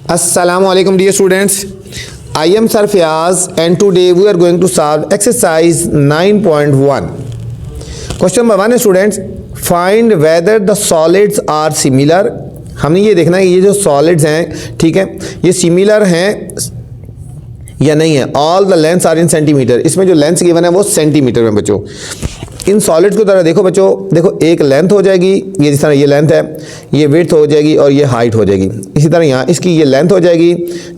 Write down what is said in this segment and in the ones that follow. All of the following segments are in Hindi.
Assalamualaikum dear students. I am Sir Fayaz and today we are going to solve exercise 9.1. Question number 1 है students, find whether the solids are similar. हमने ये देखना है ये जो solids हैं, ठीक है, ये similar हैं या नहीं है. All the lengths are in centimeter. इसमें जो लेंथ गिवन है वो सेंटीमीटर में बच्चों. इन सॉलिड्स की तरह देखो बच्चों, देखो एक लेंथ हो जाएगी, ये जिस तरह ये लेंथ है, ये विड्थ हो जाएगी और ये हाइट हो जाएगी. इसी तरह यहाँ इसकी ये लेंथ हो जाएगी,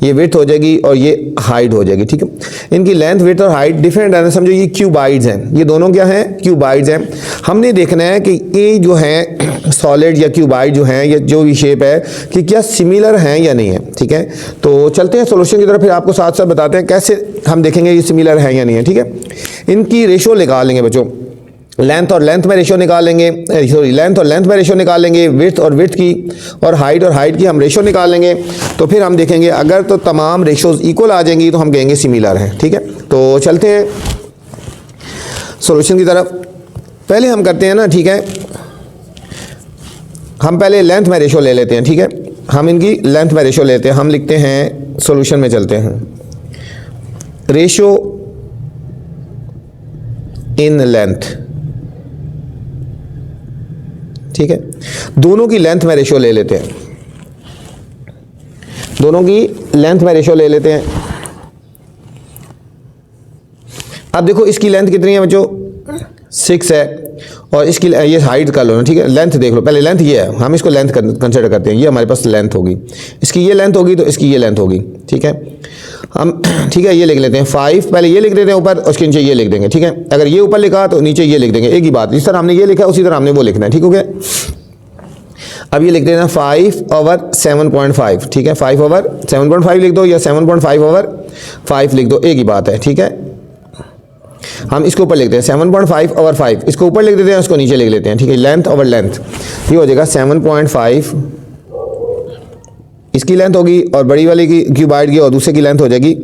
ये विड्थ हो जाएगी और ये हाइट हो जाएगी. ठीक है, इनकी लेंथ, विड्थ और हाइट डिफरेंट है. समझो ये क्यूबाइड्स हैं, ये दोनों क्या हैं? क्यूबाइड्स हैं. हमने देखना है कि ये जो है सॉलिड या क्यूबाइड जो हैं, ये जो भी शेप है कि क्या सिमिलर हैं या नहीं है. ठीक है, तो चलते हैं सोल्यूशन की तरफ, फिर आपको साथ साथ बताते हैं कैसे हम देखेंगे ये सिमिलर है या नहीं है. ठीक है, इनकी रेशो निकाल लेंगे बच्चों, लेंथ और लेंथ में रेशो निकाल लेंगे, सॉरी लेंथ और लेंथ में रेशो निकाल लेंगे, विड्थ और विड्थ की और हाइट की हम रेशो निकाल लेंगे. तो फिर हम देखेंगे अगर तो तमाम रेशोज इक्वल आ जाएंगी तो हम कहेंगे सिमिलर हैं. ठीक है, तो चलते हैं सॉल्यूशन की तरफ. पहले हम करते हैं ना, ठीक है, हम पहले लेंथ में रेशो ले लेते हैं. ठीक है, हम इनकी लेंथ में रेशो लेते हैं. हम लिखते हैं सॉल्यूशन में चलते हैं, रेशो इन लेंथ. ठीक है, दोनों की लेंथ में रेशो ले लेते हैं, दोनों की लेंथ में रेशो ले लेते हैं. अब देखो इसकी लेंथ कितनी है बच्चों? 6 है और इसकी ये हाइट कर लो ना. ठीक है, लेंथ देख लो, पहले लेंथ ये है, हम इसको लेंथ कंसिडर करते हैं. ये हमारे पास लेंथ होगी, इसकी ये लेंथ होगी तो इसकी ये लेंथ होगी. ठीक है, हम ठीक है ये लिख लेते हैं 5, पहले ये लिख देते हैं ऊपर और उसके नीचे ये लिख देंगे. ठीक है, अगर ये ऊपर लिखा तो नीचे ये लिख देंगे, एक ही बात. जिस तरह हमने ये लिखा उसी तरह हमने वो लिखना है. ठीक हो गया. अब ये लिख देना 5/7.5. ठीक है, 5/7.5 लिख दो या 7.5/5 लिख दो, एक ही बात है. ठीक है, हम इसको ऊपर लिखते हैं 7.5/5, इसको ऊपर लिख देते हैं, उसको नीचे लिख लेते हैं. ठीक है, लेंथ ओवर लेंथ, ये हो जाएगा 7.5 इसकी लेंथ होगी और बड़ी वाली की क्यूबाइड की और दूसरे की लेंथ हो जाएगी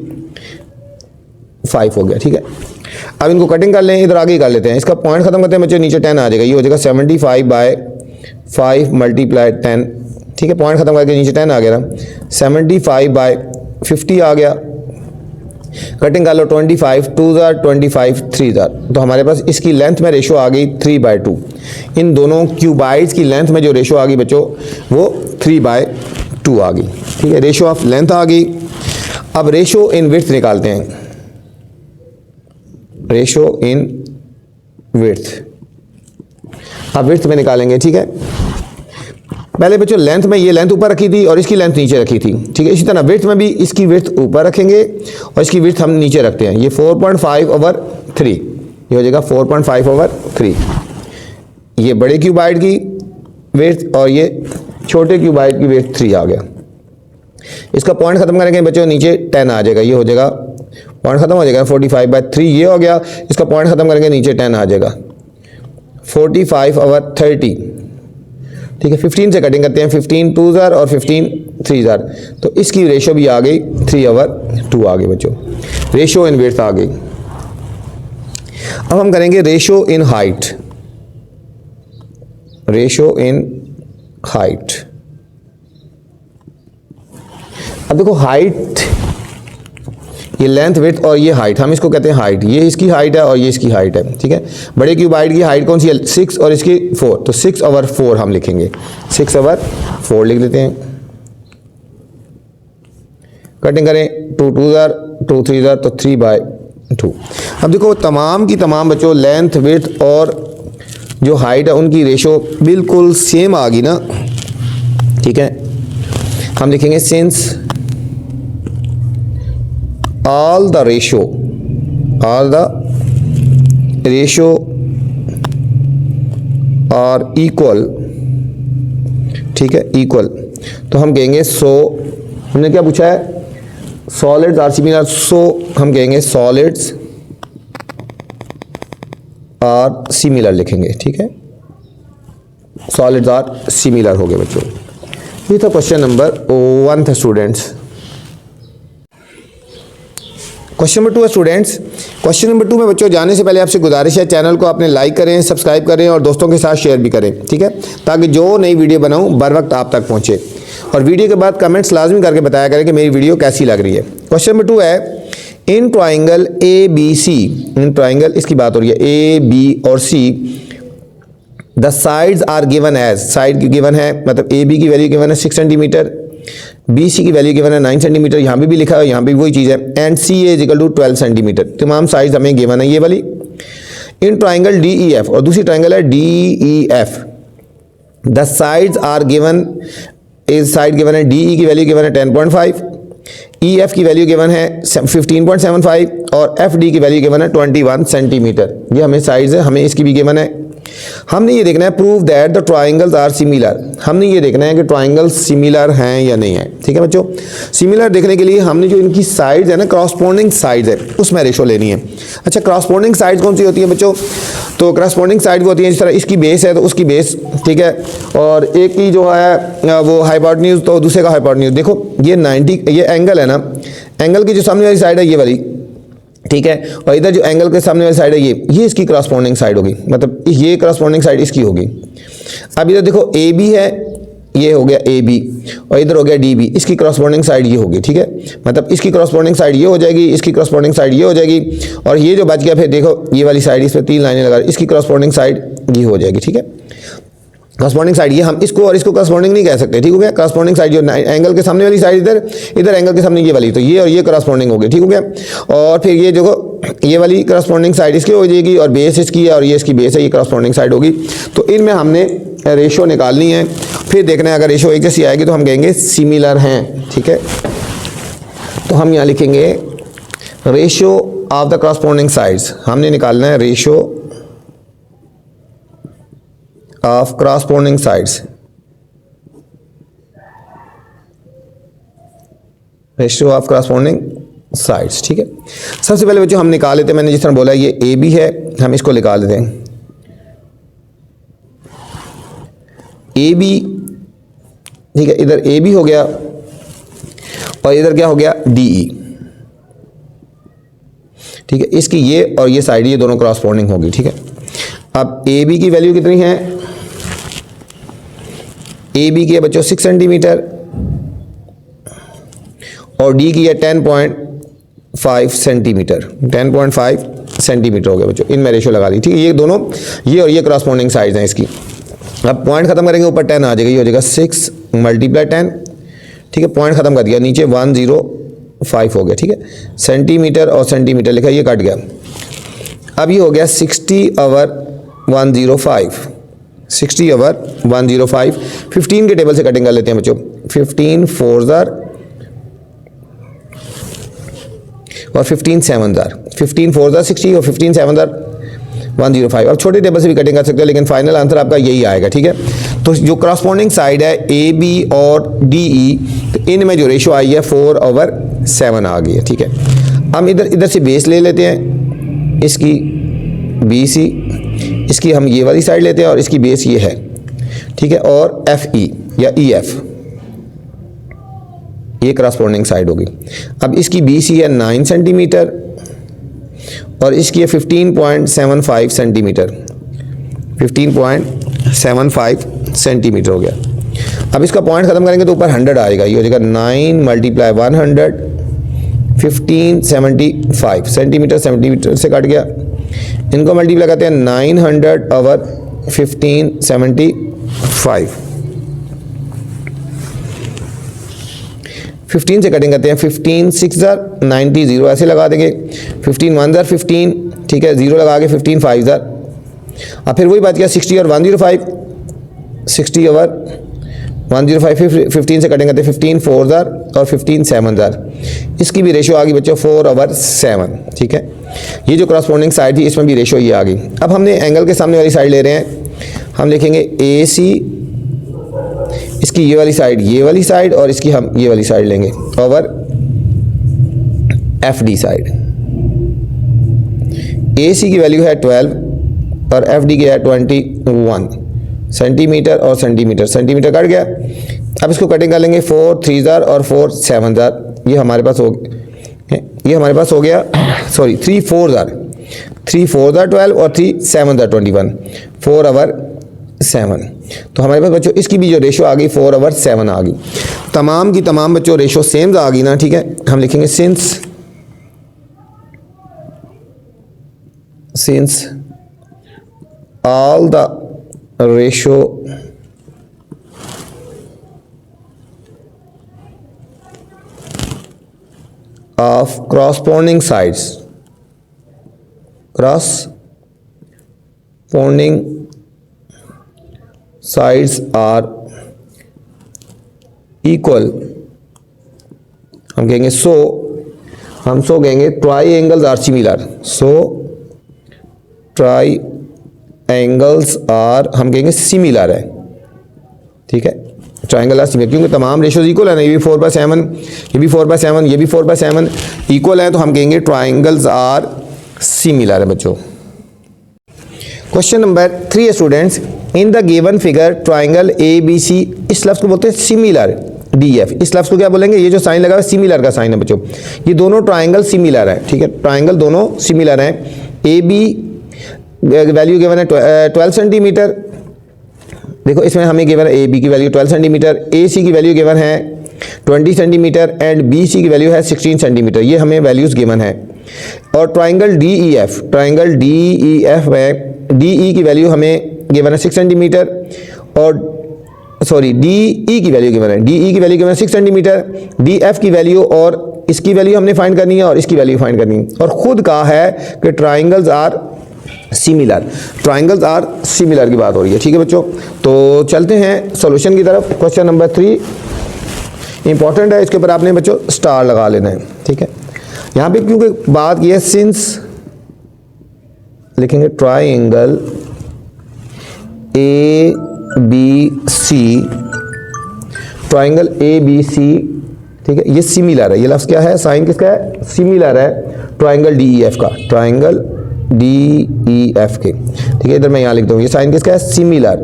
5 हो गया. ठीक है, अब इनको कटिंग कर लें, इधर आगे कर लेते हैं. इसका पॉइंट खत्म करते हैं बच्चों, नीचे 10 आ जाएगा, ये हो जाएगा 75/5 × 10. ठीक है, पॉइंट खत्म करके नीचे 10 आ गया ना, 75/50 आ गया. कटिंग कर लो 25, 2 जार 25, 3 जार, तो हमारे पास इसकी लेंथ में रेशो आ गई 3/2. इन दोनों क्यूबाइड्स की लेंथ में जो रेशो आ गई बच्चों वो 3/2 आ गई. ठीक है, रेशो ऑफ लेंथ आ गई. अब रेशो इन विड्थ निकालते हैं, रेशो इन विड्थ. अब विड्थ में निकालेंगे. ठीक है, पहले बच्चों लेंथ में ये लेंथ ऊपर रखी थी और इसकी लेंथ नीचे रखी थी. ठीक है, इसी तरह विड्थ में भी इसकी विड्थ ऊपर रखेंगे और इसकी विड्थ हम नीचे रखते हैं. ये 4.5/3, ये हो जाएगा 4.5/3. ये बड़े क्यूबाइड की विड्थ और ये छोटे क्यूबाइड की विड्थ 3 आ गया. इसका पॉइंट खत्म करेंगे बच्चों, नीचे 10 आ जाएगा, ये हो जाएगा पॉइंट खत्म हो जाएगा 45/3, ये हो गया. इसका पॉइंट खत्म करेंगे, नीचे 10 आ जाएगा 45/30. ठीक है, 15 से कटिंग करते हैं, 15 2 जार और 15 3 जार, तो इसकी रेशो भी आ गई 3/2 आ गई बच्चों. रेशो इन विड्थ आ गई. अब हम करेंगे ratio in height, ratio in height. अब देखो हाइट, ये लेंथ, विड्थ और ये हाइट, हम इसको कहते हैं हाइट. ये इसकी हाइट है और ये इसकी हाइट है. ठीक है, बड़े क्यूबाइड की हाइट कौन सी है? 6 और इसकी 4, तो 6/4 हम लिखेंगे, 6/4 लिख लेते हैं. कटिंग करें 2 2 जार 2 3 जार, तो 3/2. अब देखो तमाम की तमाम बच्चों लेंथ, विड्थ और जो हाइट है उनकी रेशो बिल्कुल सेम आ गई ना. ठीक है, हम लिखेंगे since all the ratio are equal. ठीक है, इक्वल, तो हम कहेंगे सो, हमने क्या पूछा है? सॉलिड्स आर सिमिलर, सो हम कहेंगे सॉलिड्स आर सिमिलर लिखेंगे. ठीक है, सॉलिड्स आर सिमिलर हो गए बच्चों. ये था क्वेश्चन नंबर 1 था स्टूडेंट्स. क्वेश्चन नंबर 2 है स्टूडेंट्स. क्वेश्चन नंबर 2 में बच्चों जाने से पहले आपसे गुजारिश है, चैनल को आपने लाइक करें, सब्सक्राइब करें और दोस्तों के साथ शेयर भी करें. ठीक है, ताकि जो नई वीडियो बनाऊं बर वक्त आप तक पहुंचे. और वीडियो के बाद कमेंट्स लाजमी करके बताया करें कि मेरी वीडियो कैसी लग रही है। क्वेश्चन नंबर 2 है in triangle A B C, in triangle इसकी बात हो रही है ए बी और C, the sides are given as, side given है मतलब ए बी की वैल्यू गिवन है 6 सेंटीमीटर, बी सी की वैल्यू गिवन है 9 सेंटीमीटर, यहाँ पे भी लिखा है, यहाँ पे भी वही चीज़ है, and C A is equal to 12 centimetre. तमाम साइड्स हमें गिवन है ये वाली। In triangle D E F, और दूसरी ट्राइंगल है D E F, the sides are given, इस साइड गिवन है डी ई की वैल्यू गिवन है 10.5, ई एफ की वैल्यू गिवन है 15.75 और एफ डी की वैल्यू गिवन है 21 सेंटीमीटर। ये हमें साइड्स है, हमें इसकी भी गिवन है। हमने ये देखना है prove that the triangles are similar, हमने ये देखना है कि ट्राइंगल्स सिमिलर हैं या नहीं है। ठीक है बच्चों, सिमिलर देखने के लिए हमने जो इनकी साइड्स है ना, क्रॉसपोंडिंग साइड्स है, उसमें रेशो लेनी है। अच्छा, क्रॉसपोंडिंग साइड्स कौन सी होती है बच्चों? तो क्रॉसपोंडिंग साइड वो होती है जिस तरह इसकी बेस है तो उसकी बेस, ठीक है, और एक की जो है वो हाइपोटेन्यूज तो दूसरे का हाइपोटेन्यूज। देखो ये 90, ये एंगल है ना, एंगल की जो सामने वाली साइड है ये वाली, ठीक है, और इधर जो एंगल के सामने वाली साइड है ये इसकी क्रॉसपोंडिंग साइड होगी, मतलब ये क्रॉसपोंडिंग साइड इसकी होगी। अब इधर देखो ए बी है, ये हो गया ए बी, और इधर हो गया डी बी, इसकी क्रॉसपोंडिंग साइड ये होगी। ठीक है, मतलब इसकी क्रॉसपोंडिंग साइड ये हो जाएगी, इसकी क्रॉसपोंडिंग साइड ये हो जाएगी, और ये जो बच गया फिर देखो ये वाली साइड, इस पर 3 लाइनें लगा, इसकी क्रॉसपोंडिंग साइड ये हो जाएगी। ठीक है, क्रॉसपोंडिंग साइड ये, हम इसको और इसको क्रॉसपोंडिंग नहीं कह सकते। ठीक हो गया, क्रॉसपोंडिंग साइड जो एंगल के सामने वाली साइड इधर, इधर एंगल के सामने ये वाली, तो ये और ये क्रॉसपोंडिंग हो गई। ठीक हो गया, और फिर ये जो ये वाली क्रॉसपोंडिंग साइड इसकी हो जाएगी और बेस इसकी है और ये इसकी बेस है, ये क्रॉसपोंडिंग साइड होगी। तो इनमें हमने रेशो निकालनी है, फिर देखना है अगर रेशो एक जैसी आएगी तो हम कहेंगे सिमिलर हैं। ठीक है, तो हम यहाँ लिखेंगे ratio of the corresponding sides, हमने निकालना है ratio of corresponding sides, ratio of corresponding sides. ठीक है, सबसे पहले बच्चों हम निकाल लेते हैं, मैंने जिस तरह बोला ये ए बी है, हम इसको निकाल लेते हैं ए बी। ठीक है, इधर ए बी हो गया और इधर क्या हो गया डी ई। ठीक है, इसकी ये और ये साइड ये दोनों क्रॉसपोंडिंग होगी। ठीक है, अब ए बी की वैल्यू कितनी है? ए बी की है बच्चों 6 सेंटीमीटर और डी की है 10.5 सेंटीमीटर, 10.5 सेंटीमीटर हो गया बच्चों, इनमें रेशो लगा दी। ठीक है, ये दोनों ये और ये क्रॉसपोंडिंग साइड्स हैं इसकी। अब पॉइंट खत्म करेंगे, ऊपर 10 आ जाएगा, ये हो जाएगा 6 × 10। ठीक है, पॉइंट खत्म कर दिया, नीचे 105 हो गया। ठीक है, सेंटीमीटर और सेंटीमीटर लिखा, ये कट गया। अब ये हो गया 60/105, 60/105। 15 के टेबल से कटिंग कर लेते हैं बच्चों, 15 4 और 15 7 15 4 60 और 15 7 105। अब छोटे टेबल से भी कटिंग कर सकते हो, लेकिन फाइनल आंसर आपका यही आएगा। ठीक है, तो जो क्रॉसपोंडिंग साइड है ए बी और डी ई, तो इनमें जो रेशो आई है 4/7 आ गई है। ठीक है, हम इधर से बेस ले लेते हैं, इसकी बी सी, इसकी हम ये वाली साइड लेते हैं और इसकी बेस ये है। ठीक है, और एफ ई या ई एफ, ये क्रॉसपोंडिंग साइड होगी। अब इसकी बी सी है 9 सेंटीमीटर और इसकी है 15.75 सेंटीमीटर, 15.75 सेंटीमीटर हो गया। अब इसका पॉइंट खत्म करेंगे तो ऊपर 100 आएगा, ये हो जाएगा 9 × 100, 1575 सेंटीमीटर, सेंटीमीटर से कट गया। इनको मल्टीप्लाई करते हैं 900/1575, 15 से कटिंग करते हैं, 15 6 90, 0 ऐसे लगा देंगे, 15 1 15। ठीक है, 0 लगा के 15 5। अब फिर वही बात किया 60 और 105, 60/105, फिर 15 से कटिंग करते हैं, 15 4 और 15 7। इसकी भी रेशो आ गई बच्चों 4/7। ठीक है, ये जो क्रॉसपोंडिंग साइड थी इसमें भी रेशो ये आ गई। अब हमने एंगल के सामने वाली साइड ले रहे हैं, हम लिखेंगे ए सी, इसकी ये वाली साइड, ये वाली साइड, और इसकी हम ये वाली साइड लेंगे ओवर एफ डी साइड। ए सी की वैल्यू है 12 और एफ डी की है 21 सेंटीमीटर और सेंटीमीटर, सेंटीमीटर कट गया। अब इसको कटिंग कर लेंगे 4 3 और 4 7। ये हमारे पास हो गया, ये हमारे पास हो गया, सॉरी 3 4 12 और 3 7 21, 4/7 7। तो हमारे पास बच्चों इसकी भी जो रेशो आ गई 4/7 आ गई। तमाम की तमाम बच्चों रेशो सेम आ गई ना, ठीक है। हम लिखेंगे since all the ratio of corresponding sides are equal, हम कहेंगे सो कहेंगे ट्राइएंगल्स आर सिमिलर। सो ट्राइएंगल्स आर हम कहेंगे सिमिलर है, ठीक है। ट्राइंगल आर सिमिलर क्योंकि तमाम रेशोज इक्वल है ना, ये भी 4/7, ये भी 4/7, ये भी 4/7 इक्वल है, तो हम कहेंगे ट्राइंगल्स आर सिमिलर है बच्चों। Question number 3 students, in the given figure triangle ABC, इस लफ्ज़ को बोलते हैं सिमिलर DF। इस लफ्ज़ को क्या बोलेंगे? ये जो साइन लगा हुआ है सिमिलर का साइन है बच्चों। ये दोनों ट्राइंगल सिमिलर है, ठीक है। ट्राइंगल दोनों सिमिलर हैं। AB वैल्यू गिवन है 12 सेंटीमीटर। देखो इसमें हमें गिवन है AB की वैल्यू 12 सेंटीमीटर, AC की वैल्यू गिवन है 20 सेंटीमीटर एंड BC की वैल्यू है 16 सेंटीमीटर। ये हमें वैल्यूज़ गिवन है। और ट्राइंगल DEF में DE की वैल्यू हमें गिवन है 6 सेंटीमीटर और DE की वैल्यू गिवन है, DE की वैल्यू गिवन है 6 सेंटीमीटर। DF की वैल्यू और इसकी वैल्यू हमने फाइंड करनी है और इसकी वैल्यू फाइंड करनी है। और ख़ुद कहा है कि triangles are similar, triangles are similar की बात हो रही है, ठीक है बच्चों। तो चलते हैं सॉल्यूशन की तरफ। क्वेश्चन नंबर 3 इंपॉर्टेंट है, इसके ऊपर आपने बच्चों स्टार लगा लेना है, ठीक है। यहाँ पे क्योंकि बात की है सिंस, लिखेंगे ट्राइंगल ABC, ट्राइंगल ABC, ठीक है। ये सिमिलर है, ये लफ्ज़ क्या है? साइन किसका है? सिमिलर है ट्राइंगल DEF का, ट्राइंगल DEF के, ठीक है। इधर मैं यहाँ लिख दूँ, ये साइन किसका है? सिमिलर,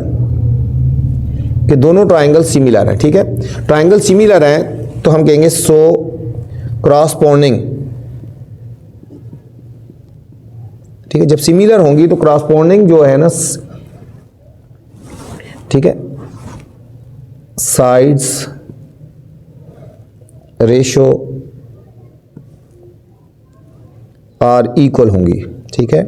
कि दोनों ट्राइंगल सिमिलर हैं, ठीक है। ट्राइंगल सिमिलर हैं तो हम कहेंगे सो क्रॉसपोंडिंग, ठीक है। जब सिमिलर होंगी तो क्रॉसपोंडिंग जो है ना, ठीक है, साइड्स रेशो आर इक्वल होंगी, ठीक है।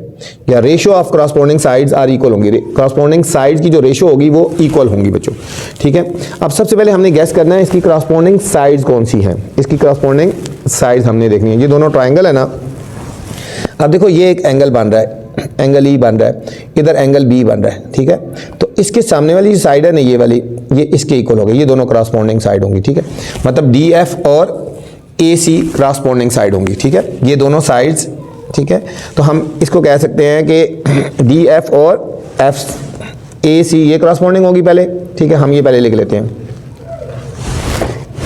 या ratio of corresponding sides are equal होंगी, क्रॉसपोंडिंग साइड्स की जो रेशो होगी वो इक्वल होंगी बच्चों, ठीक है। अब सबसे पहले हमने गैस करना है इसकी क्रॉसपोंडिंग साइड्स कौन सी हैं। इसकी क्रॉसपोंडिंग साइड्स हमने देखनी है। ये दोनों ट्राइंगल है ना, अब देखो ये एक एंगल बन रहा है, एंगल E बन रहा है, इधर एंगल B बन रहा है, ठीक है। तो इसके सामने वाली साइड है ना, ये वाली, ये इसके इक्वल हो गई, ये दोनों क्रॉसपोंडिंग साइड होंगी, ठीक है। मतलब DF और AC क्रॉसपोंडिंग साइड होंगी, ठीक है। ये दोनों साइड्स, ठीक है। तो हम इसको कह सकते हैं कि DF और AC ये क्रॉसपोंडिंग होगी पहले, ठीक है। हम ये पहले लिख लेते हैं,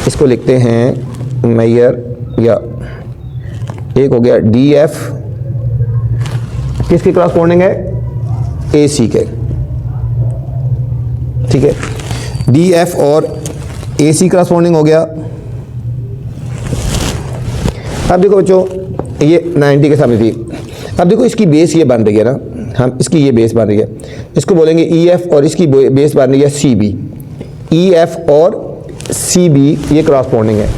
इसको लिखते हैं मेजर, या एक हो गया DF किसके क्रॉसपोंडिंग है? AC के, ठीक है। DF और AC क्रॉसपोंडिंग हो गया। अब देखो बच्चों ये 90 के सामने थी। अब देखो इसकी बेस ये बन रही है ना, हम इसकी ये बेस बन रही है, इसको बोलेंगे EF और इसकी बेस बन रही है CB। EF और CB ये क्रॉसपोंडिंग है।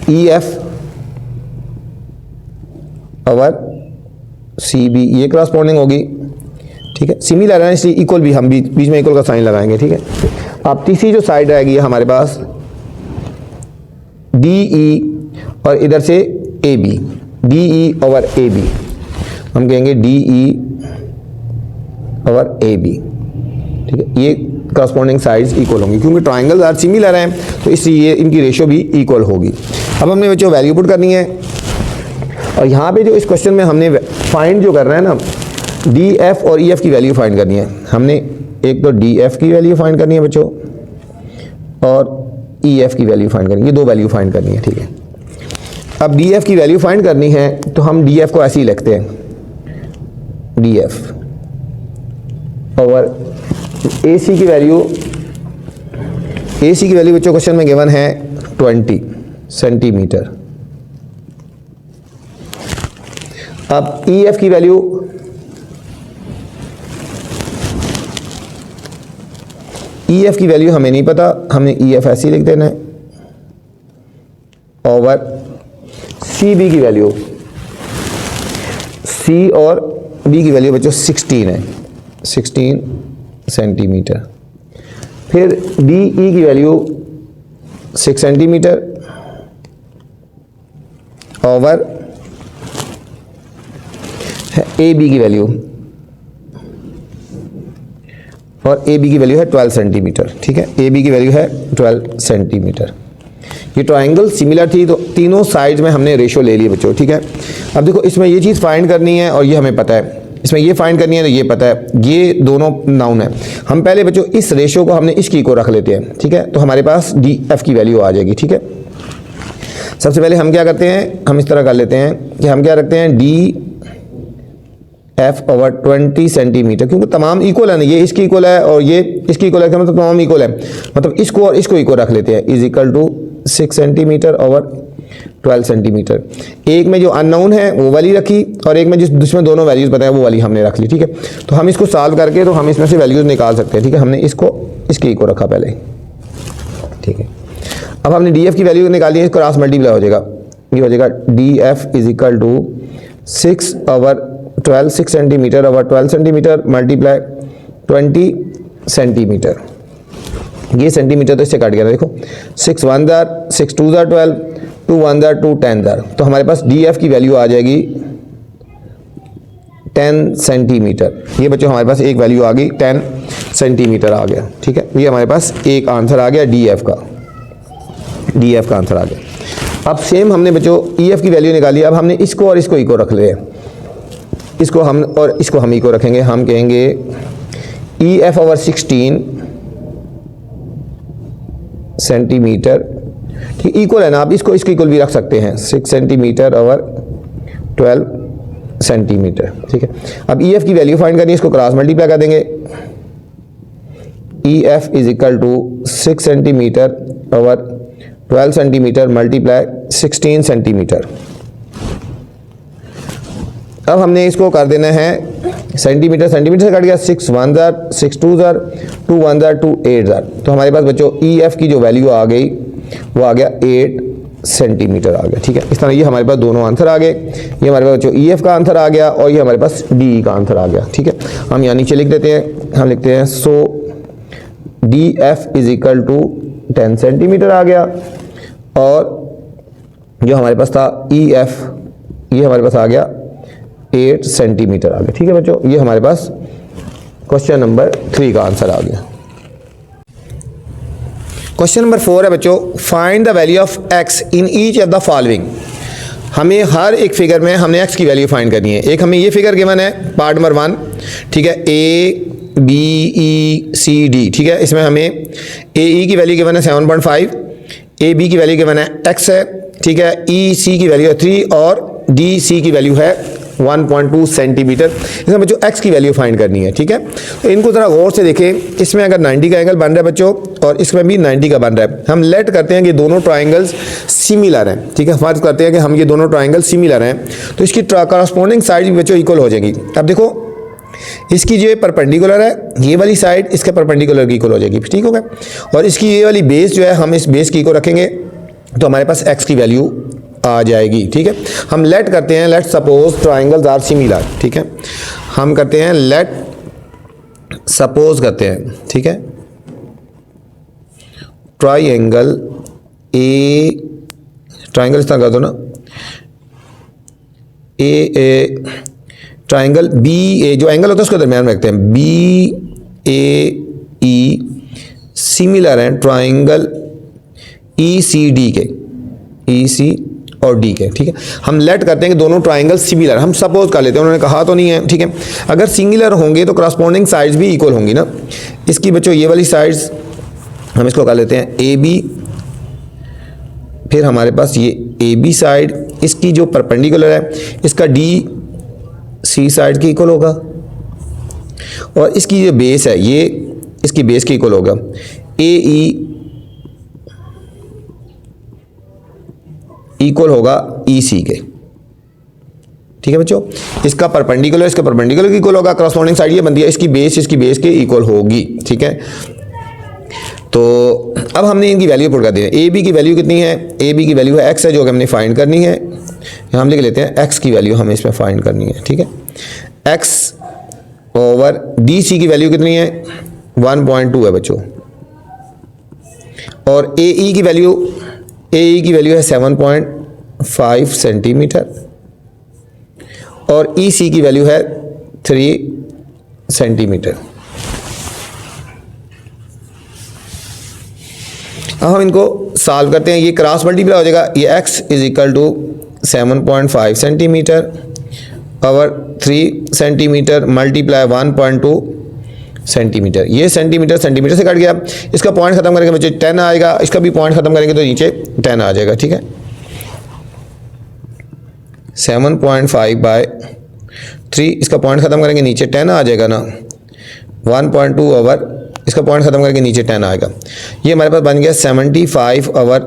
EF और CB ये क्रॉसपोंडिंग होगी, ठीक है। सिमिलर है इसलिए इक्वल भी हम बीच में इक्वल का साइन लगाएंगे, ठीक है। अब तीसरी जो साइड रहेगी हमारे पास DE और इधर से AB, DE और AB, हम कहेंगे DE और AB, ठीक है। ये क्रॉसपोंडिंग साइड्स इक्वल होंगी क्योंकि ट्राइंगल्स आर सिमिलर हैं, तो इसलिए इनकी रेशियो भी इक्वल होगी। अब हमने बच्चों वैल्यू पुट करनी है, और यहाँ पे जो इस क्वेश्चन में हमने फाइंड जो कर रहे हैं ना, DF और EF की वैल्यू फाइंड करनी है। हमने एक तो DF की वैल्यू फाइंड करनी है बच्चों, और EF की वैल्यू फाइंड करनी है, ये दो वैल्यू फाइंड करनी है, ठीक है। अब DF की वैल्यू फाइंड करनी है तो हम DF को ऐसे ही लिखते हैं, DF और AC की वैल्यू बच्चों क्वेश्चन में गिवन है 20 सेंटीमीटर। अब EF की वैल्यू ई एफ की वैल्यू हमें नहीं पता, हमें ई एफ ऐसे ही लिख देना है ओवर सी बी की वैल्यू, सी और बी की वैल्यू बच्चों 16 है, 16 सेंटीमीटर। फिर डी ई की value 6 centimetre over A B की वैल्यू, और ए बी की वैल्यू है 12 सेंटीमीटर। ठीक है, ए बी की वैल्यू है 12 सेंटीमीटर। ये ट्रायंगल सिमिलर थी तो तीनों साइड्स में हमने रेशो ले लिए बच्चों। ठीक है, अब देखो इसमें ये चीज़ फाइंड करनी है और ये हमें पता है, इसमें ये फाइंड करनी है तो ये पता है, ये दोनों नाउन है। हम पहले बच्चों इस रेशो को हमने इसकी को रख लेते हैं। ठीक है, तो हमारे पास डी एफ की वैल्यू आ जाएगी। ठीक है, सबसे पहले हम क्या करते हैं, हम इस तरह कर लेते हैं कि हम क्या रखते हैं डी एफ ओवर 20 सेंटीमीटर, क्योंकि तमाम इक्वल है ना, ये इसकी इक्वल है और ये इसकी इक्वल है, मतलब तमाम इक्वल है, मतलब इसको और इसको इक्वल रख लेते हैं, is equal to 6 centimetre over 12 centimetre. एक में जो अननोन है वो वाली रखी और एक में जिसमें दोनों वैल्यूज़ बताया वो वाली हमने रख ली। ठीक है, तो हम इसको सॉल्व करके तो हम इसमें से वैल्यूज़ निकाल सकते हैं। ठीक है, हमने इसको इसके इक्वल रखा पहले। ठीक है, अब हमने डी एफ की वैल्यू निकाली है, इसको क्रॉस मल्टीप्लाई हो जाएगा, ये हो जाएगा D F is equal to 6 over 12, 6 centimetre over 12 centimetre multiply 20 centimetre. ये सेंटीमीटर तो इससे काट गया था, देखो 6 1 जार, 6 2 जार 12, 2 1 जार 2 10 जार, तो हमारे पास डी एफ की वैल्यू आ जाएगी 10 सेंटीमीटर। ये बच्चों हमारे पास एक वैल्यू आ गई, 10 सेंटीमीटर आ गया। ठीक है, ये हमारे पास एक आंसर आ गया डी एफ का, डी एफ का आंसर आ गया। अब सेम हमने बच्चों ई एफ की वैल्यू निकाली, अब हमने इसको और इसको इको रख लिया, इसको हम और इसको हम इको रखेंगे, हम कहेंगे ई एफ ओवर 16 सेंटीमीटर। ठीक, इक्वल है ना, आप इसको इसको इक्वल भी रख सकते हैं, 6 सेंटीमीटर ओवर 12 सेंटीमीटर। ठीक है, अब ई एफ की वैल्यू फाइंड करनी है, इसको क्रॉस मल्टीप्लाई कर देंगे, E F is equal to 6 centimetre over 12 centimetre multiply 16 centimetre. अब हमने इसको कर देना है सेंटीमीटर, सेंटीमीटर से कट गया, 6 1 जार, 6 2 जार, 2 1 जार 2 8 जार, तो हमारे पास बच्चों ई एफ की जो वैल्यू आ गई वो आ गया 8 सेंटीमीटर आ गया। ठीक है, इस तरह ये हमारे पास दोनों आंसर आ गए, ये हमारे पास बच्चों ई एफ का आंसर आ गया और ये हमारे पास डी का आंसर आ गया। ठीक है, हम यहाँ नीचे लिख देते हैं, हम लिखते हैं so D F is equal to 10 centimetre आ गया और जो हमारे पास था ई एफ ये हमारे पास आ गया 8 सेंटीमीटर आ गया। ठीक है बच्चों, ये हमारे पास क्वेश्चन नंबर 3 का आंसर आ गया। क्वेश्चन नंबर 4 है बच्चों, find the value of x in each of the following. हमें हर एक फिगर में हमने एक्स की वैल्यू फाइंड करनी है। एक हमें ये फिगर गिवन है पार्ट नंबर 1, ठीक है, A B E C D. ठीक है, इसमें हमें ए ई की वैल्यू गिवन है 7.5, ए बी की वैल्यू गिवन है एक्स है, ठीक है, ई सी की वैल्यू है 3 और डी सी की वैल्यू है 1.2 सेंटीमीटर। इसमें बच्चों एक्स की वैल्यू फाइंड करनी है। ठीक है, तो इनको ज़रा गौर से देखें, इसमें अगर 90 का एंगल बन रहा है बच्चों और इसमें भी 90 का बन रहा है, हम लेट करते हैं कि दोनों ट्राइंगल्स सिमिलर हैं। ठीक है, फर्ज करते हैं कि हम ये दोनों ट्राइंगल सिमिलर हैं, तो इसकी करस्पॉन्डिंग साइड भी बच्चों इक्वल हो जाएगी। अब देखो इसकी जो परपेंडिकुलर है, ये वाली साइड इसके परपेंडिकुलर की इक्वल हो जाएगी। ठीक हो गया, और इसकी ये वाली बेस जो है हम इस बेस की इक्वल रखेंगे तो हमारे पास एक्स की वैल्यू आ जाएगी। ठीक है, हम लेट करते हैं, let suppose triangles are similar. ठीक है, हम करते हैं लेट सपोज करते हैं, ठीक है, ट्राइंगल ए, ट्राइंगल इस तरह कर दो ना, ए ट्राइंगल बी ए, जो एंगल होता है उसके दरमियान में रखते हैं, बी ए ई सिमिलर है ट्राइंगल ई सी डी के, ई सी और डी के। ठीक है, हम लेट करते हैं कि दोनों ट्राइंगल सिमिलर, हम सपोज कर लेते हैं, उन्होंने कहा तो नहीं है। ठीक है, अगर सिमिलर होंगे तो करस्पॉन्डिंग साइड्स भी इक्वल होंगी ना। इसकी बच्चों ये वाली साइड्स हम इसको कर लेते हैं ए बी, फिर हमारे पास ये ए बी साइड, इसकी जो परपेंडिकुलर है इसका डी सी साइड की इक्वल होगा और इसकी जो बेस है ये इसकी बेस की इक्वल होगा, ए ई इक्वल होगा ई सी के। ठीक है बच्चों, इसका परपेंडिकुलर इसके परपेंडिकुलर की इक्वल होगा, करस्पॉन्डिंग साइड ये बनती है, इसकी बेस के इक्वल होगी। ठीक है, तो अब हमने इनकी वैल्यू पुट कर दी है। ए बी की वैल्यू कितनी है, ए बी की वैल्यू है एक्स है जो कि हमने फाइंड करनी है। हम लिख लेते हैं एक्स की वैल्यू हमें इसमें फाइंड करनी है, ठीक है। एक्स ओवर डी सी की वैल्यू कितनी है 1.2 है बच्चों, और ए ई की वैल्यू है 7.5 सेंटीमीटर, और ई सी की वैल्यू है 3 सेंटीमीटर। अब हम इनको सॉल्व करते हैं। ये क्रॉस मल्टीप्लाई हो जाएगा, ये x is equal to 7.5 centimetre over 3 centimetre multiply 1.2 centimetre. ये सेंटीमीटर सेंटीमीटर से कट गया, इसका पॉइंट खत्म करेंगे बच्चे 10 आएगा, इसका भी पॉइंट खत्म करेंगे तो नीचे 10 आ जाएगा, ठीक है। 7.5 बाय 3, इसका पॉइंट खत्म करेंगे नीचे 10 आ जाएगा ना। 1.2 ओवर, इसका पॉइंट खत्म करके नीचे 10 आएगा। ये हमारे पास बन गया 75 ओवर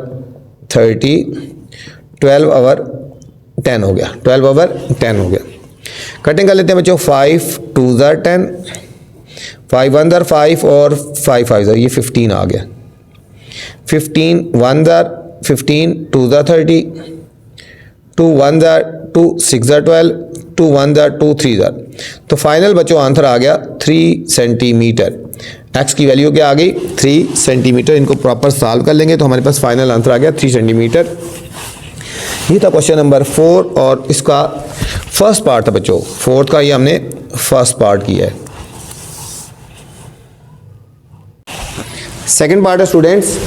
30, 12 ओवर 10 हो गया, 12 ओवर 10 हो गया। कटिंग कर लेते हैं बच्चों, 5 2 ज़र 10, 5 1 ज़र 5 और 5 5 ज़र, ये 15 आ गया। 15 1 ज़र 15, 2 ज़र 30, 2 1 ज़र 2, 6 ज़र 12, 2 1 ज़र 2, 3 ज़र। तो फाइनल बच्चों आंसर आ गया 3 सेंटीमीटर। एक्स की वैल्यू क्या आ गई 3 सेंटीमीटर। इनको प्रॉपर सॉल्व कर लेंगे तो हमारे पास फाइनल आंसर आ गया 3 सेंटीमीटर। ये था क्वेश्चन नंबर 4 और इसका फर्स्ट पार्ट था बच्चों, फोर्थ का ये हमने फर्स्ट पार्ट किया है। सेकंड पार्ट है स्टूडेंट्स,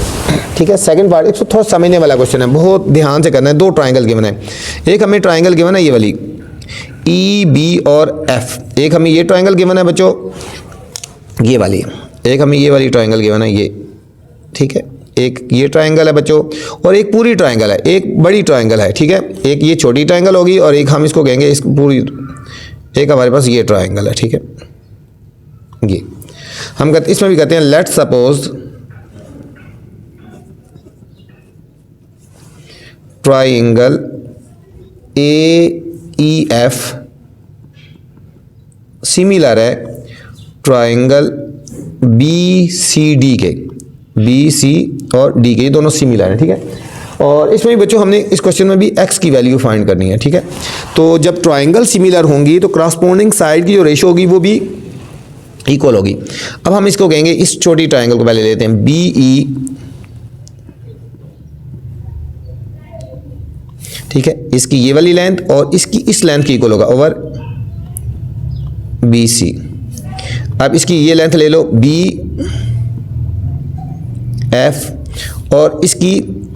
ठीक है। सेकंड पार्ट इसको थोड़ा समझने वाला क्वेश्चन है, बहुत ध्यान से करना है। 2 ट्राइंगल गिवन है, एक हमें ट्राइंगल गिवन है ये वाली ई बी और एफ, एक हमें ये ट्राइंगल गिवन है बच्चों ये वाली, एक हमें ये वाली ट्राइंगल गिवन है ये, ठीक है। एक ये ट्राइंगल है बच्चों और एक पूरी ट्राइंगल है, एक बड़ी ट्राइंगल है, ठीक है। एक ये छोटी ट्राइंगल होगी और एक हम इसको कहेंगे इस पूरी, एक हमारे पास ये ट्राइंगल है, ठीक है। ये हम कहते इसमें भी कहते हैं let's suppose triangle A E F similar है ट्राइंगल बी सी डी के, बी सी और डी के, ये दोनों सिमिलर हैं, ठीक है। और इसमें भी बच्चों हमने इस क्वेश्चन में भी x की वैल्यू फाइंड करनी है, ठीक है। तो जब ट्राइंगल सिमिलर होंगी तो क्रॉसपोंडिंग साइड की जो रेशो होगी वो भी इक्वल होगी। अब हम इसको कहेंगे, इस छोटी ट्राइंगल को पहले लेते हैं बी ई, ठीक है। इसकी ये वाली लेंथ और इसकी इस लेंथ की इक्वल होगा ओवर बी सी। अब इसकी ये लेंथ ले लो बी एफ और इसकी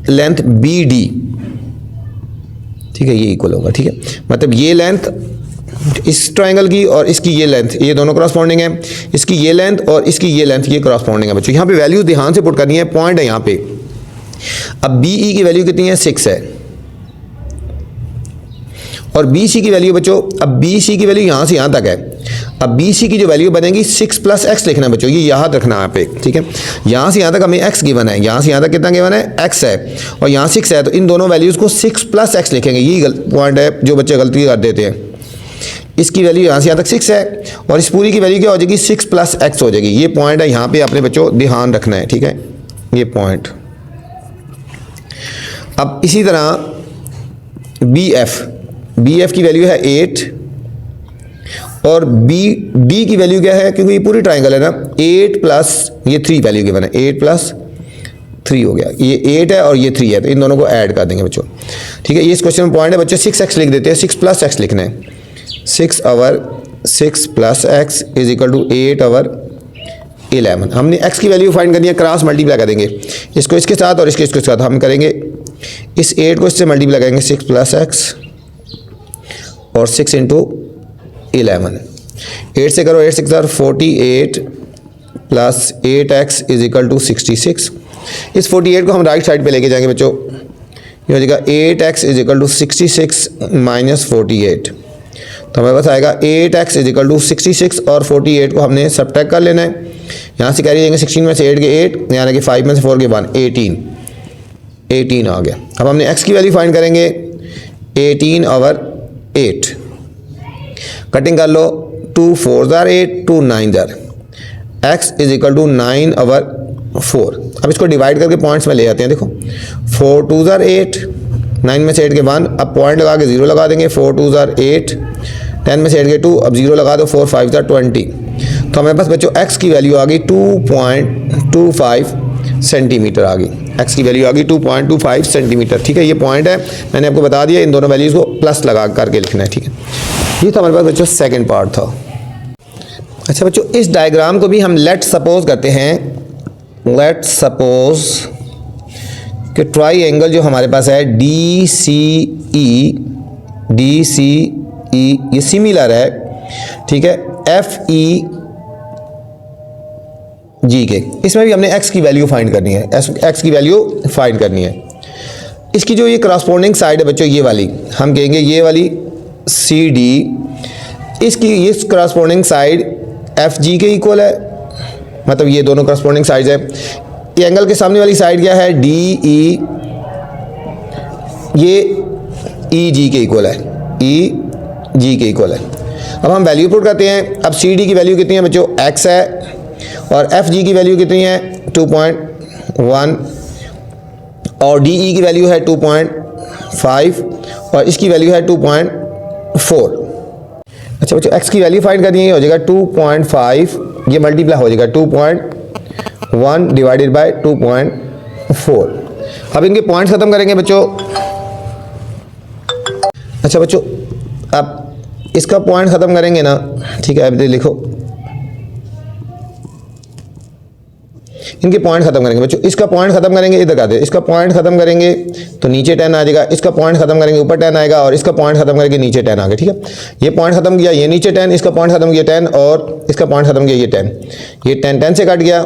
लेंथ बी डी, ठीक है, ये इक्वल होगा, ठीक है। मतलब ये लेंथ इस ट्राइंगल की और इसकी ये लेंथ, ये दोनों क्रॉसपोंडिंग है। इसकी ये लेंथ और इसकी ये लेंथ ये क्रॉसपोंडिंग है बच्चों। यहाँ पे वैल्यू ध्यान से पुट करनी है, पॉइंट है यहाँ पे। अब बी ई की वैल्यू कितनी है 6 है और बी सी की वैल्यू बच्चों, अब बी सी की वैल्यू यहाँ से यहाँ तक है। अब बी सी की जो वैल्यू बनेगी 6 प्लस एक्स लिखना है बच्चों, ये याद रखना है यहाँ पे, ठीक है। यहाँ से यहाँ तक हमें एक्स गिवन है, यहाँ से यहाँ तक कितना गिवन है एक्स है और यहाँ 6 है, तो इन दोनों वैल्यूज़ को 6 प्लस एक्स लिखेंगे। यही पॉइंट है जो बच्चे गलती कर देते हैं। इसकी वैल्यू यहाँ से यहाँ तक 6 है और इस पूरी की वैल्यू क्या हो जाएगी 6 प्लस एक्स हो जाएगी। ये पॉइंट है, यहाँ पे अपने बच्चों ध्यान रखना है, ठीक है, ये पॉइंट। अब इसी तरह बी एफ की वैल्यू है 8 और बी डी की वैल्यू क्या है, क्योंकि ये पूरी ट्राइंगल है ना, 8 प्लस ये 3 वैल्यू गिवन है, 8 प्लस 3 हो गया। ये 8 है और ये 3 है, तो इन दोनों को ऐड कर देंगे बच्चों, ठीक है। ये इस क्वेश्चन में पॉइंट है बच्चों, 6x लिख देते हैं, 6 प्लस एक्स लिखना है। 6 over 6 plus X is equal to 8 over 11। हमने x की वैल्यू फाइंड करनी है, क्रॉस मल्टीप्लाई कर देंगे इसको इसके साथ और इसके साथ। हम करेंगे इस 8 को इससे मल्टीप्लाई करेंगे, 6 प्लस एक्स और 6 इंटू 11। 8 से करो, 8 6 48 plus 8x is equal to 66। इस 48 को हम राइट साइड पे लेके जाएंगे बच्चों, ये हो जाएगा 8x is equal to 66 minus 48। तो हमारे पास आएगा 8x इज इक्वल टू 66 और 48 को हमने सब्ट्रैक्ट कर लेना है। यहाँ से कैरी जाएंगे 16 में से 8 के 8, यानी कि 5 में से 4 के 1, 18 आ गया। अब हमने x की वैल्यू फाइंड करेंगे 18 ओवर 8। कटिंग कर लो, 2 4 ज़ार 8, 2 9 ज़ार, x is equal to 9 over 4। अब इसको डिवाइड करके पॉइंट्स में ले जाते हैं। देखो 4 2 ज़ार 8, 9 में से 8 के 1, अब पॉइंट लगा के 0 लगा देंगे। 4 2 ज़ार 8, 10 में से 8 के 2, अब 0 लगा दो। 4 5 ज़ार 20। तो हमारे पास बच्चों x की वैल्यू आ गई 2.25 सेंटीमीटर आ गई। x की वैल्यू आ गई 2.25 सेंटीमीटर। ठीक है, ये पॉइंट है, मैंने आपको बता दिया। इन दोनों वैल्यूज़ को प्लस लगा करके लिखना है। ठीक है, ये तो हमारे पास बच्चों सेकेंड पार्ट था। अच्छा बच्चों, इस डायग्राम को भी हम लेट सपोज करते हैं। लेट सपोज कि ट्राई एंगल जो हमारे पास है DCE ये सिमिलर है। ठीक है, FEG के, इसमें भी हमने x की वैल्यू फाइंड करनी है। x की वैल्यू फाइंड करनी है। इसकी जो ये करस्पॉन्डिंग साइड है बच्चों, ये वाली हम कहेंगे ये वाली CD, इसकी इस करस्पॉन्डिंग साइड FG के इक्वल है। मतलब ये दोनों करस्पॉन्डिंग साइड्स है। ये एंगल के सामने वाली साइड क्या है DE, ये EG के इक्वल है। EG के इक्वल है। अब हम वैल्यू पुट करते हैं। अब CD की वैल्यू कितनी है बच्चों, x है, और FG की वैल्यू कितनी है 2.1, और DE की वैल्यू है 2.5, और इसकी वैल्यू है 2.4। अच्छा बच्चों, x की वैल्यू फाइंड करनी है, हो जाएगा 2.5, ये मल्टीप्लाई हो जाएगा 2.1 डिवाइडेड बाय 2.4। अब इनके पॉइंट्स खत्म करेंगे बच्चों। अच्छा बच्चों, अब इसका पॉइंट खत्म करेंगे ना। ठीक है, अब लिखो इनके पॉइंट खत्म करेंगे बच्चों। इसका पॉइंट खत्म करेंगे, इधर का दे, इसका पॉइंट खत्म करेंगे तो नीचे 10 आ जाएगा। इसका पॉइंट खत्म करेंगे ऊपर 10 आएगा, और इसका पॉइंट खत्म करके नीचे 10 आ गया। ठीक है, ये पॉइंट खत्म किया, ये नीचे 10, इसका पॉइंट खत्म किया 10, और इसका पॉइंट खत्म किया ये 10। ये 10 से कट गया,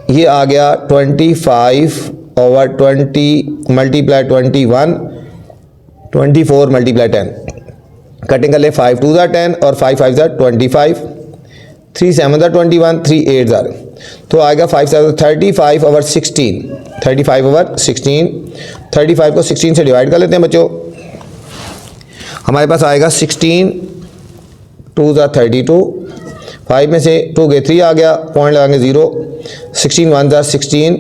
ये आ गया 25/20 मल्टीप्लाई 21, 24 मल्टीप्लाई 10। कटिंग कर ले, 5 2 ज़ार 10 और 5 5 ज़ार 25, 3 7 ज़ार 21, 3 8 ज़ार, तो आएगा 5 7 35/16, 35/16। 35 को 16 से डिवाइड कर लेते हैं बच्चों। हमारे पास आएगा 16 2 ज़ार 32, 5 में से 2 गए 3 आ गया, पॉइंट लगाएंगे 0, 16 1 ज़ार 16।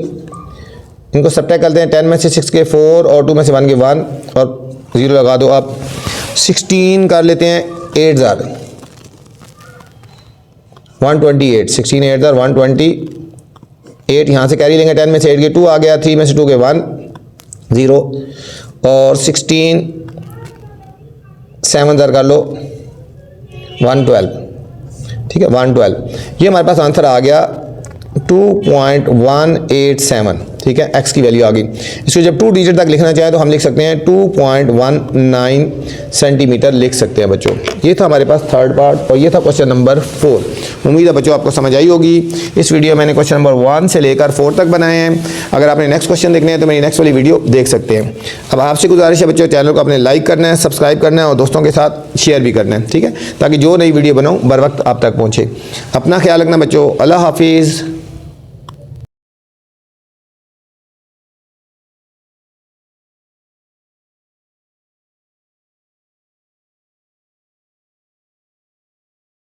इनको सब्ट्रैक्ट करते हैं, 10 में से 6 के 4, और 2 में से 1 के 1, और 0 लगा दो। अब 16 कर लेते हैं 8 ज़ार 128, 16 8 ज़ार 128, यहाँ से कैरी लेंगे। 10 में से 8 के 2 आ गया, 3 में से 2 के 1 0, और 16 7 ज़ार कर लो 112। ठीक है, 112। ये हमारे पास आंसर आ गया 2.187। ठीक है, x की वैल्यू आ गई। इसको जब 2 डिजिट तक लिखना चाहे तो हम लिख सकते हैं 2.19 सेंटीमीटर लिख सकते हैं बच्चों। ये था हमारे पास थर्ड पार्ट, और ये था क्वेश्चन नंबर 4। उम्मीद है बच्चों आपको समझ आई होगी। इस वीडियो मैंने क्वेश्चन नंबर 1 से लेकर 4 तक बनाए हैं। अगर आपने नेक्स्ट क्वेश्चन देखने हैं तो मेरी नेक्स्ट वाली वीडियो देख सकते हैं। अब आपसे गुजारिश है बच्चों, चैनल को अपने लाइक करना है, सब्सक्राइब करना है, और दोस्तों के साथ शेयर भी करना है। ठीक है, ताकि जो नई वीडियो बनाऊँ बर वक्त आप तक पहुँचे। अपना ख्याल रखना बच्चों। अल्लाह हाफिज़।